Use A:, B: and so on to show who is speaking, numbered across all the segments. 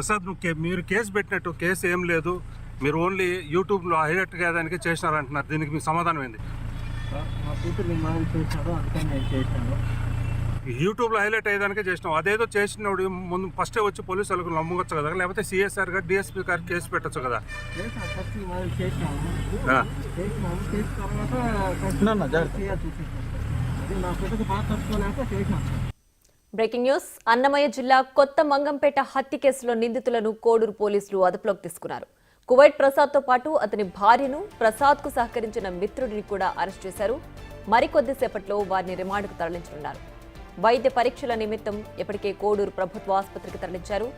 A: ప్రసాద్ మీరు కేసు పెట్టినట్టు కేసు ఏం లేదు. మీరు ఓన్లీ యూట్యూబ్లో హైలైట్ కాదానికి చేసినారంటున్నారు. దీనికి మీ సమాధానం ఏంది?
B: మా కూతురు చేశాడు, అందుకని నేను చేశాను.
A: యూట్యూబ్లో హైలైట్ అయ్యేదానికే చేసినాం. అదేదో చేసినోడు ముందు ఫస్టే వచ్చి పోలీసు వాళ్ళకు నమ్మవచ్చు కదా, లేకపోతే సిఎస్ఆర్ గారు డిఎస్పీ గారు కేసు పెట్టచ్చు కదా.
B: ఫస్ట్ చేసినాము, చేసిన తర్వాత అది నా బిడ్డకు బాగా తట్టుకోలేక చేశాను.
C: Breaking news. అన్నమయ్య జిల్లా కొత్త మంగంపేట హత్య కేసులో నిందితులను కోడూరు పోలీసులు అదుపులోకి తీసుకున్నారు. కువైట్ ప్రసాద్ తో పాటు అతని భార్యను, ప్రసాద్ కు సహకరించిన మిత్రుడిని కూడా అరెస్ట్ చేశారు. మరికొద్దిసేపట్లో వారిని రిమాండ్కు తరలించనున్నారు. వైద్య పరీక్షల నిమిత్తం ఇప్పటికే కోడూరు ప్రభుత్వ ఆసుపత్రికి తరలించారు.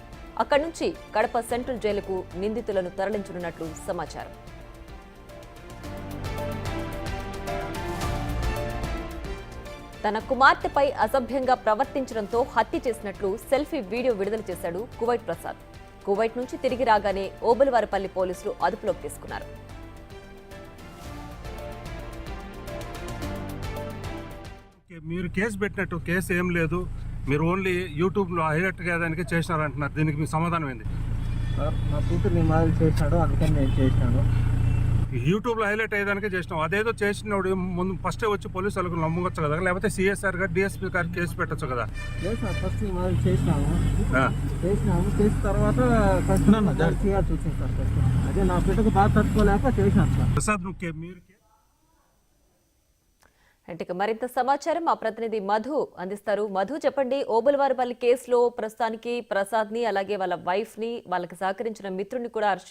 C: అక్కడి నుంచి కడప సెంట్రల్ జైలుకు నిందితులను తరలించనున్నట్లు సమాచారం. తన కుమార్తెపై అసభ్యంగా ప్రవర్తించడంతో హత్య చేసినట్లు సెల్ఫీ వీడియో విడుదల చేశాడు కువైట్ ప్రసాద్. కువైట్ నుంచి తిరిగి రాగానే ఓబులవారిపల్లి పోలీసులు అదుపులోకి తీసుకున్నారు.
A: మీరు కేసు పెట్టినట్టు కేసు ఏం లేదు. మీరు ఓన్లీ యూట్యూబ్లో హైలైట్ కాదానికే చేసినారంటున్నారు. దీనికి మీ సమాధానం ఏంది?
B: మా కూతురు చేశాడు, అందుకని నేను చేశాను.
A: యూట్యూబ్లో హైలైట్ అయ్యేదానికే చేసినాం. అదేదో చేసినోడు ముందు ఫస్టే వచ్చి పోలీసు వాళ్ళకు నమ్మవచ్చు కదా, లేకపోతే సిఎస్ఆర్ గారు డిఎస్పీ గారు కేసు పెట్టచ్చు కదా.
B: ఫస్ట్ చేసినాము, చేసిన తర్వాత చూసింది సార్. అదే నా బిడ్డకు బాగా తట్టుకోలేక చేశాను సార్.
A: ప్రసాద్ మీరు
C: అంటే మరింత సమాచారం మా ప్రతినిధి మధు అందిస్తారు. మధు, చెప్పండి. ఓబులవారిపల్లి కేసులో ప్రస్తుతానికి ప్రసాద్ ని, అలాగే వాళ్ళ వైఫ్ ని, వాళ్ళకి సహకరించిన మిత్రుడిని కూడా అరెస్ట్